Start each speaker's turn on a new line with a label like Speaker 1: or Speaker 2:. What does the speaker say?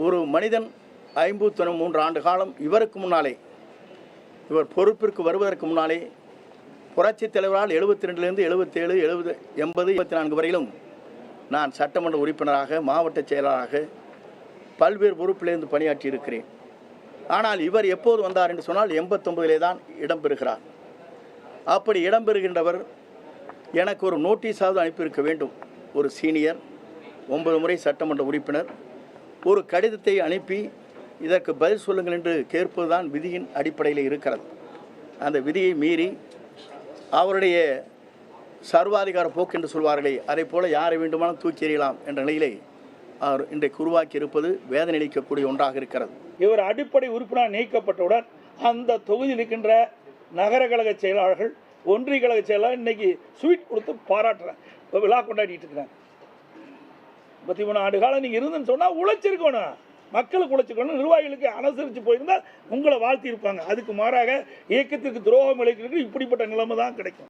Speaker 1: ஒரு மனிதன் 53 ஆண்டு காலம் இவருக்கு முன்னாலே, இவர் பொறுப்பிற்கு வருவதற்கு முன்னாலே புரட்சித் தலைவரால் 72லிருந்து 77, 70, 80, 24 வரையிலும் நான் சட்டமன்ற உறுப்பினராக, மாவட்ட செயலராக பல்வேறு பொறுப்பிலிருந்து பணியாற்றி இருக்கிறேன். ஆனால் இவர் எப்போது வந்தார் என்று சொன்னால் 89 தான் இடம்பெறுகிறார். அப்படி இடம்பெறுகின்றவர் எனக்கு ஒரு நோட்டீஸாவது அனுப்பியிருக்க வேண்டும். ஒரு சீனியர் 9 முறை சட்டமன்ற உறுப்பினர் ஒரு கடிதத்தை அனுப்பி இதற்கு பதில் சொல்லுங்கள் என்று கேட்பதுதான் விதியின் அடிப்படையில் இருக்கிறது. அந்த விதியை மீறி அவருடைய சர்வாதிகார போக்கு என்று சொல்வார்களே, அதை போல யாரை வேண்டுமானாலும் தூக்கி எறியலாம் என்ற நிலையிலே அவர் இன்றைக்கு உருவாக்கி இருப்பது வேதனை அளிக்கக்கூடிய ஒன்றாக இருக்கிறது.
Speaker 2: இவர் அடிப்படை உறுப்பினர் நீக்கப்பட்டவுடன் அந்த தொகுதியில் இருக்கின்ற நகர கழக செயலாளர்கள், ஒன்றிய கழக செயலாளர் இன்னைக்கு ஸ்வீட் கொடுத்து பாராட்டுறேன், இப்போ விழா கொண்டாடிட்டு இருக்கிறேன். 33 ஆண்டு காலம் நீங்கள் இருந்துன்னு சொன்னால் உழைச்சிருக்கணும், மக்களுக்கு உழைச்சிருக்கணும், நிர்வாகிகளுக்கு அனுசரித்து போயிருந்தால் உங்களை வாழ்த்தி இருப்பாங்க. அதுக்கு மாறாக இயக்கத்திற்கு துரோகம் இழைக்கிறதுக்கு இப்படிப்பட்ட நிலைமை தான் கிடைக்கும்.